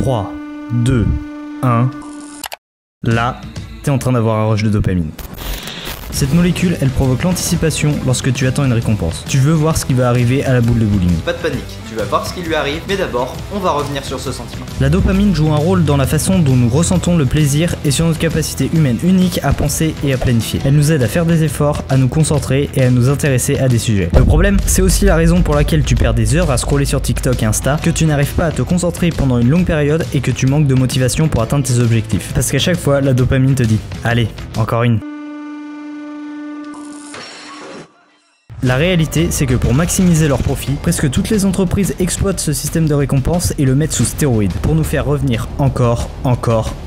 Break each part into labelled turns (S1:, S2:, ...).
S1: 3, 2, 1... Là, t'es en train d'avoir un rush de dopamine. Cette molécule, elle provoque l'anticipation lorsque tu attends une récompense. Tu veux voir ce qui va arriver à la boule de bowling.
S2: Pas de panique, tu vas voir ce qui lui arrive, mais d'abord, on va revenir sur ce sentiment.
S1: La dopamine joue un rôle dans la façon dont nous ressentons le plaisir et sur notre capacité humaine unique à penser et à planifier. Elle nous aide à faire des efforts, à nous concentrer et à nous intéresser à des sujets. Le problème, c'est aussi la raison pour laquelle tu perds des heures à scroller sur TikTok et Insta, que tu n'arrives pas à te concentrer pendant une longue période et que tu manques de motivation pour atteindre tes objectifs. Parce qu'à chaque fois, la dopamine te dit « Allez, encore une ». La réalité, c'est que pour maximiser leurs profits, presque toutes les entreprises exploitent ce système de récompense et le mettent sous stéroïdes pour nous faire revenir encore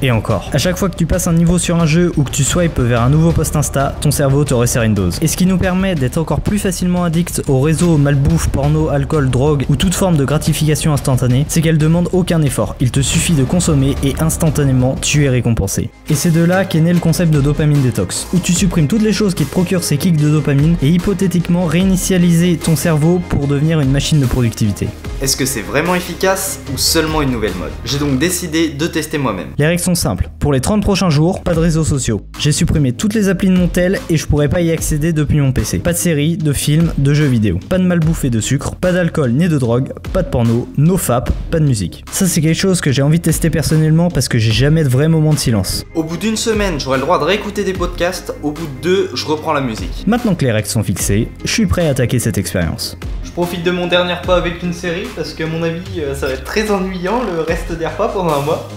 S1: et encore. À chaque fois que tu passes un niveau sur un jeu ou que tu swipes vers un nouveau post Insta, ton cerveau te resserre une dose. Et ce qui nous permet d'être encore plus facilement addicts aux réseaux, malbouffe, porno, alcool, drogue ou toute forme de gratification instantanée, c'est qu'elle demande aucun effort. Il te suffit de consommer et instantanément tu es récompensé. Et c'est de là qu'est né le concept de dopamine détox, où tu supprimes toutes les choses qui te procurent ces kicks de dopamine et hypothétiquement réinitialiser ton cerveau pour devenir une machine de productivité.
S2: Est-ce que c'est vraiment efficace ou seulement une nouvelle mode? J'ai donc décidé de tester moi-même.
S1: Les règles sont simples. Pour les 30 prochains jours, pas de réseaux sociaux. J'ai supprimé toutes les applis de mon tel et je pourrais pas y accéder depuis mon PC. Pas de séries, de films, de jeux vidéo. Pas de malbouffe et de sucre, pas d'alcool ni de drogue, pas de porno, no fap, pas de musique. Ça c'est quelque chose que j'ai envie de tester personnellement parce que j'ai jamais de vrai moment de silence.
S2: Au bout d'une semaine, j'aurai le droit de réécouter des podcasts. Au bout de 2, je reprends la musique.
S1: Maintenant que les règles sont fixées, je suis prêt à attaquer cette expérience.
S2: Je profite de mon dernier repas avec une série parce que à mon avis ça va être très ennuyant le reste des repas pendant un mois.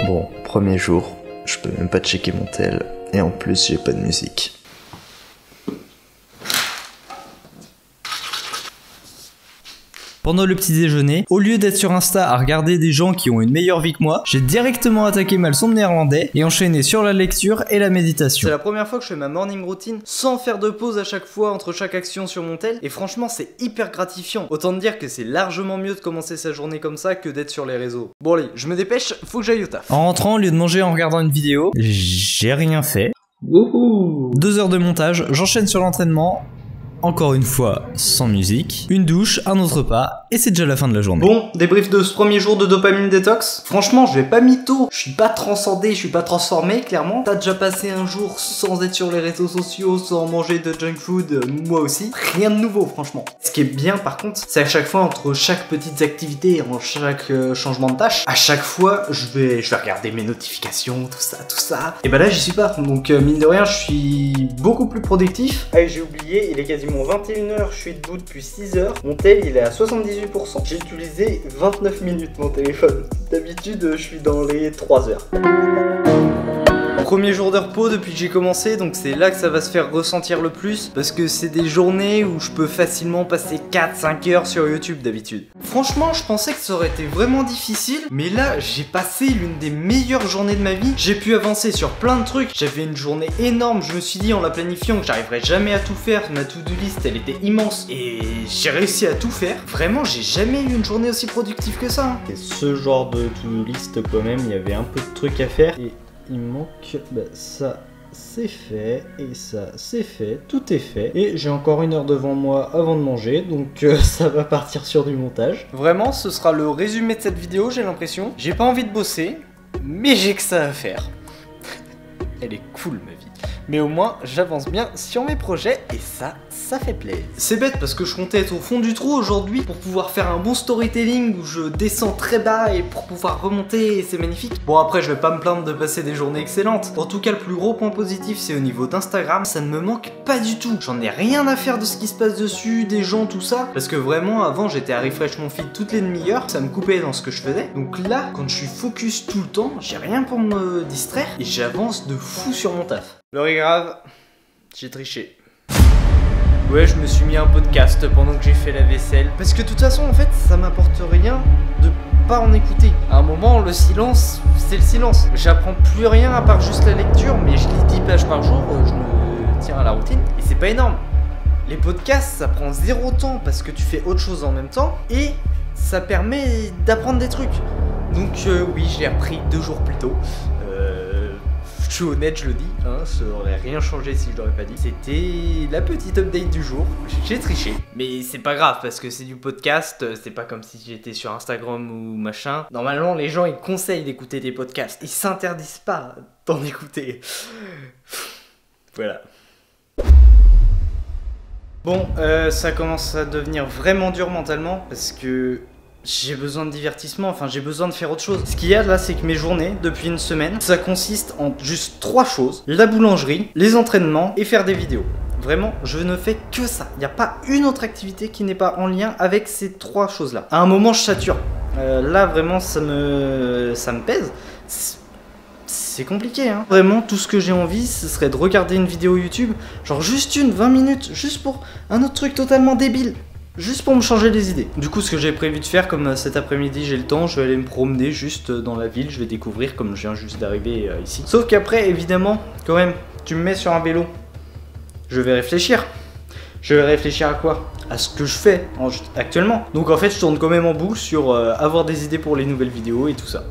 S3: Bon, premier jour, je peux même pas checker mon tel et en plus j'ai pas de musique.
S1: Pendant le petit déjeuner, au lieu d'être sur Insta à regarder des gens qui ont une meilleure vie que moi, j'ai directement attaqué ma leçon de néerlandais et enchaîné sur la lecture et la méditation.
S2: C'est la première fois que je fais ma morning routine sans faire de pause à chaque fois entre chaque action sur mon tel et franchement c'est hyper gratifiant. Autant te dire que c'est largement mieux de commencer sa journée comme ça que d'être sur les réseaux. Bon allez, je me dépêche, faut que j'aille au taf.
S1: En rentrant, au lieu de manger en regardant une vidéo, j'ai rien fait.
S2: Wouhou.
S1: 2 heures de montage, j'enchaîne sur l'entraînement. Encore une fois, sans musique, une douche, un autre repas, et c'est déjà la fin de la journée.
S2: Bon, débrief de ce premier jour de dopamine détox. Franchement, je vais pas mytho, je suis pas transcendé, je suis pas transformé, clairement. T'as déjà passé un jour sans être sur les réseaux sociaux, sans manger de junk food, moi aussi. Rien de nouveau, franchement. Ce qui est bien, par contre, c'est à chaque fois, entre chaque petite activité, en chaque changement de tâche, à chaque fois, je vais regarder mes notifications, tout ça. Et bah là, j'y suis pas. Donc, mine de rien, je suis beaucoup plus productif. Ah, j'ai oublié, il est quasiment 21h, je suis debout depuis 6h. Mon tel il est à 78%. J'ai utilisé 29 minutes mon téléphone. D'habitude je suis dans les 3 heures. Premier jour de repos depuis que j'ai commencé, donc c'est là que ça va se faire ressentir le plus parce que c'est des journées où je peux facilement passer 4-5 heures sur YouTube d'habitude. Franchement, je pensais que ça aurait été vraiment difficile, mais là j'ai passé l'une des meilleures journées de ma vie. J'ai pu avancer sur plein de trucs, j'avais une journée énorme, je me suis dit en la planifiant que j'arriverais jamais à tout faire, ma to-do list elle était immense et j'ai réussi à tout faire. Vraiment, j'ai jamais eu une journée aussi productive que ça. Et ce genre de to-do list quand même, il y avait un peu de trucs à faire et il manque ça, c'est fait, et ça, c'est fait, tout est fait. Et j'ai encore 1 heure devant moi avant de manger, donc ça va partir sur du montage. Vraiment, ce sera le résumé de cette vidéo, j'ai l'impression. J'ai pas envie de bosser, mais j'ai que ça à faire. Elle est cool ma vie. Mais au moins, j'avance bien sur mes projets et ça fait plaisir. C'est bête parce que je comptais être au fond du trou aujourd'hui pour pouvoir faire un bon storytelling où je descends très bas et pour pouvoir remonter et c'est magnifique. Bon après, je vais pas me plaindre de passer des journées excellentes. En tout cas, le plus gros point positif, c'est au niveau d'Instagram. Ça ne me manque pas du tout. J'en ai rien à faire de ce qui se passe dessus, des gens, tout ça. Parce que vraiment, avant, j'étais à refresh mon feed toutes les demi-heures. Ça me coupait dans ce que je faisais. Donc là, quand je suis focus tout le temps, j'ai rien pour me distraire et j'avance de fou sur mon taf. L'heure est grave, j'ai triché. Ouais, je me suis mis un podcast pendant que j'ai fait la vaisselle. Parce que de toute façon, en fait, ça m'apporte rien de pas en écouter. À un moment, le silence, c'est le silence. J'apprends plus rien à part juste la lecture, mais je lis 10 pages par jour, je me tiens à la routine. Et c'est pas énorme. Les podcasts, ça prend 0 temps parce que tu fais autre chose en même temps. Et ça permet d'apprendre des trucs. Donc oui, je l'ai appris 2 jours plus tôt. Je Je suis honnête, je le dis, hein, ça aurait rien changé si je l'aurais pas dit. C'était la petite update du jour. J'ai triché, mais c'est pas grave parce que c'est du podcast, c'est pas comme si j'étais sur Instagram ou machin. Normalement, les gens ils conseillent d'écouter des podcasts, ils s'interdisent pas d'en écouter. Voilà. Bon, ça commence à devenir vraiment dur mentalement parce que j'ai besoin de divertissement, enfin j'ai besoin de faire autre chose. Ce qu'il y a là, c'est que mes journées, depuis une semaine, ça consiste en juste 3 choses. La boulangerie, les entraînements et faire des vidéos. Vraiment, je ne fais que ça. Il n'y a pas une autre activité qui n'est pas en lien avec ces 3 choses-là. À un moment, je sature. Là, vraiment, ça me pèse. C'est compliqué, hein. Vraiment, tout ce que j'ai envie, ce serait de regarder une vidéo YouTube, genre juste 20 minutes, juste pour un autre truc totalement débile. Juste pour me changer les idées. Du coup, ce que j'ai prévu de faire, comme cet après-midi j'ai le temps, je vais aller me promener juste dans la ville, je vais découvrir comme je viens juste d'arriver ici. Sauf qu'après, évidemment, quand même, tu me mets sur un vélo, je vais réfléchir. Je vais réfléchir à quoi? À ce que je fais actuellement. Donc en fait, je tourne quand même en boucle sur avoir des idées pour les nouvelles vidéos et tout ça.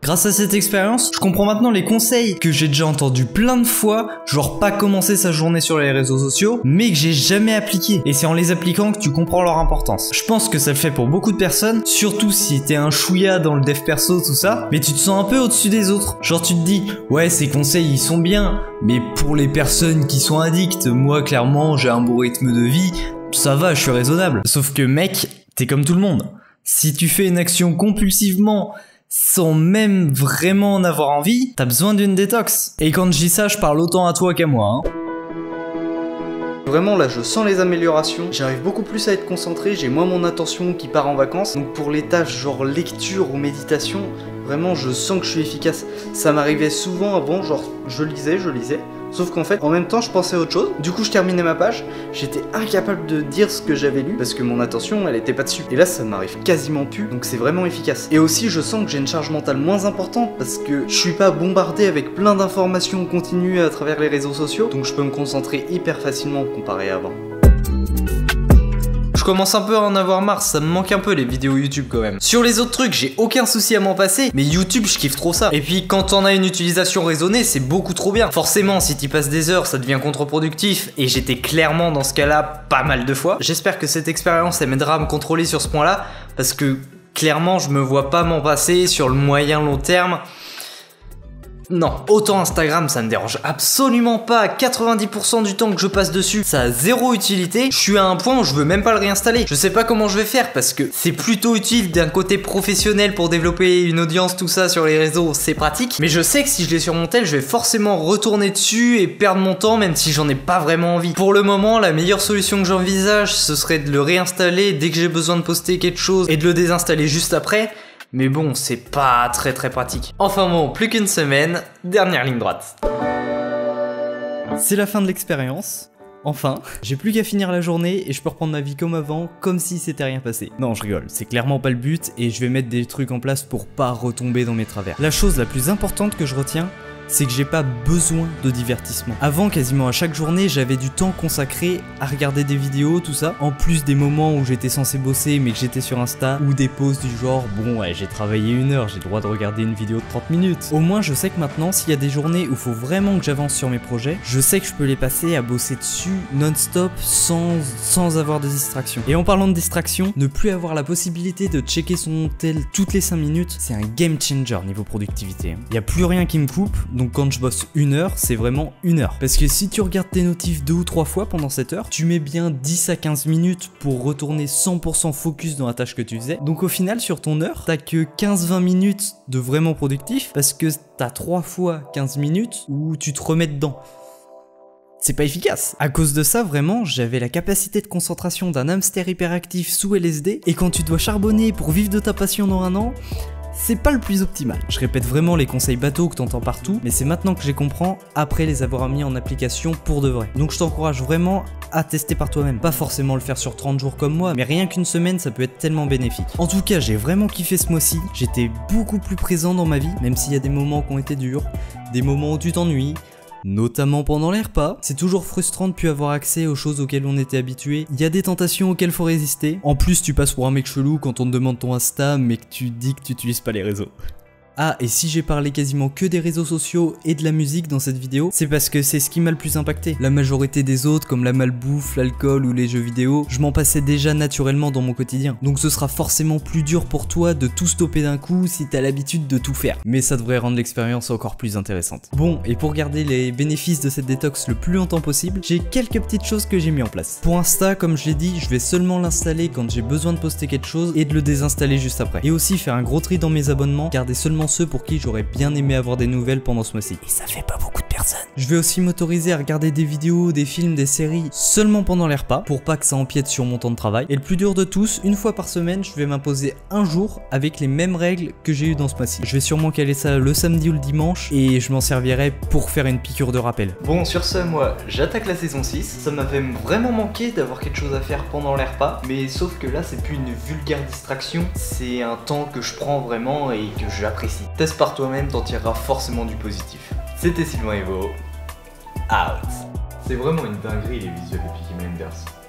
S1: Grâce à cette expérience, je comprends maintenant les conseils que j'ai déjà entendus plein de fois, genre pas commencer sa journée sur les réseaux sociaux, mais que j'ai jamais appliqué. Et c'est en les appliquant que tu comprends leur importance. Je pense que ça le fait pour beaucoup de personnes, surtout si t'es un chouïa dans le dev perso, tout ça, mais tu te sens un peu au-dessus des autres. Genre tu te dis, ouais ces conseils ils sont bien, mais pour les personnes qui sont addictes, moi clairement j'ai un beau rythme de vie, ça va, je suis raisonnable. Sauf que mec, t'es comme tout le monde. Si tu fais une action compulsivement, sans même vraiment en avoir envie, t'as besoin d'une détox. Et quand je dis ça, je parle autant à toi qu'à moi, hein.
S2: Vraiment là je sens les améliorations, j'arrive beaucoup plus à être concentré, j'ai moins mon attention qui part en vacances. Donc pour les tâches genre lecture ou méditation, vraiment je sens que je suis efficace. Ça m'arrivait souvent avant, genre je lisais, sauf qu'en fait en même temps je pensais à autre chose. Du coup je terminais ma page, j'étais incapable de dire ce que j'avais lu parce que mon attention elle était pas dessus. Et là ça m'arrive quasiment plus, donc c'est vraiment efficace. Et aussi je sens que j'ai une charge mentale moins importante parce que je suis pas bombardé avec plein d'informations continues à travers les réseaux sociaux, donc je peux me concentrer hyper facilement comparé à avant. Je commence un peu à en avoir marre, ça me manque un peu les vidéos YouTube quand même. Sur les autres trucs, j'ai aucun souci à m'en passer, mais YouTube, je kiffe trop ça. Et puis quand on a une utilisation raisonnée, c'est beaucoup trop bien. Forcément, si t'y passes des heures, ça devient contre-productif, et j'étais clairement dans ce cas-là pas mal de fois. J'espère que cette expérience, elle m'aidera à me contrôler sur ce point-là, parce que clairement, je me vois pas m'en passer sur le moyen long terme. Non, autant Instagram ça me dérange absolument pas, 90% du temps que je passe dessus, ça a zéro utilité, je suis à un point où je veux même pas le réinstaller. Je sais pas comment je vais faire parce que c'est plutôt utile d'un côté professionnel pour développer une audience, tout ça sur les réseaux, c'est pratique. Mais je sais que si je l'ai sur mon tel, je vais forcément retourner dessus et perdre mon temps même si j'en ai pas vraiment envie. Pour le moment, la meilleure solution que j'envisage, ce serait de le réinstaller dès que j'ai besoin de poster quelque chose et de le désinstaller juste après. Mais bon, c'est pas très pratique. Enfin bon, plus qu'une semaine, dernière ligne droite.
S1: C'est la fin de l'expérience. Enfin, j'ai plus qu'à finir la journée et je peux reprendre ma vie comme avant, comme si c'était rien passé. Non, je rigole, c'est clairement pas le but et je vais mettre des trucs en place pour pas retomber dans mes travers. La chose la plus importante que je retiens, c'est que j'ai pas besoin de divertissement. Avant, quasiment à chaque journée, j'avais du temps consacré à regarder des vidéos, tout ça, en plus des moments où j'étais censé bosser mais que j'étais sur Insta, ou des pauses du genre, bon ouais, j'ai travaillé 1 heure, j'ai le droit de regarder une vidéo de 30 minutes. Au moins, je sais que maintenant, s'il y a des journées où il faut vraiment que j'avance sur mes projets, je sais que je peux les passer à bosser dessus non-stop sans avoir de distraction. Et en parlant de distraction, ne plus avoir la possibilité de checker son tel toutes les 5 minutes, c'est un game changer niveau productivité. Il n'y a plus rien qui me coupe, donc quand je bosse 1 heure, c'est vraiment 1 heure. Parce que si tu regardes tes notifs 2 ou 3 fois pendant cette heure, tu mets bien 10 à 15 minutes pour retourner 100% focus dans la tâche que tu faisais. Donc au final, sur ton heure, t'as que 15-20 minutes de vraiment productif parce que t'as 3 fois 15 minutes où tu te remets dedans. C'est pas efficace. À cause de ça, vraiment, j'avais la capacité de concentration d'un hamster hyperactif sous LSD, et quand tu dois charbonner pour vivre de ta passion dans 1 an, c'est pas le plus optimal. Je répète vraiment les conseils bateaux que t'entends partout, mais c'est maintenant que je les comprends après les avoir mis en application pour de vrai. Donc je t'encourage vraiment à tester par toi-même. Pas forcément le faire sur 30 jours comme moi, mais rien qu'une semaine, ça peut être tellement bénéfique. En tout cas, j'ai vraiment kiffé ce mois-ci. J'étais beaucoup plus présent dans ma vie, même s'il y a des moments qui ont été durs, des moments où tu t'ennuies, notamment pendant les repas. C'est toujours frustrant de plus avoir accès aux choses auxquelles on était habitué. Il y a des tentations auxquelles faut résister. En plus, tu passes pour un mec chelou quand on te demande ton Insta, mais que tu dis que tu utilises pas les réseaux. Ah, et si j'ai parlé quasiment que des réseaux sociaux et de la musique dans cette vidéo, c'est parce que c'est ce qui m'a le plus impacté. La majorité des autres, comme la malbouffe, l'alcool ou les jeux vidéo, je m'en passais déjà naturellement dans mon quotidien. Donc ce sera forcément plus dur pour toi de tout stopper d'un coup si t'as l'habitude de tout faire. Mais ça devrait rendre l'expérience encore plus intéressante. Bon, et pour garder les bénéfices de cette détox le plus longtemps possible, j'ai quelques petites choses que j'ai mis en place. Pour Insta, comme je l'ai dit, je vais seulement l'installer quand j'ai besoin de poster quelque chose et de le désinstaller juste après. Et aussi faire un gros tri dans mes abonnements, garder seulement ceux pour qui j'aurais bien aimé avoir des nouvelles pendant ce mois-ci. Et ça fait pas beaucoup de personnes. Je vais aussi m'autoriser à regarder des vidéos, des films, des séries seulement pendant les repas pour pas que ça empiète sur mon temps de travail. Et le plus dur de tous, une fois par semaine, je vais m'imposer un jour avec les mêmes règles que j'ai eu dans ce mois-ci. Je vais sûrement caler ça le samedi ou le dimanche et je m'en servirai pour faire une piqûre de rappel.
S2: Bon, sur ce, moi, j'attaque la saison 6. Ça m'avait vraiment manqué d'avoir quelque chose à faire pendant les repas, mais sauf que là, c'est plus une vulgaire distraction, c'est un temps que je prends vraiment et que j'apprécie. Teste par toi-même, t'en tireras forcément du positif. C'était Sylvain Evo, out. C'est vraiment une dinguerie les visuels de Peaky Blinders.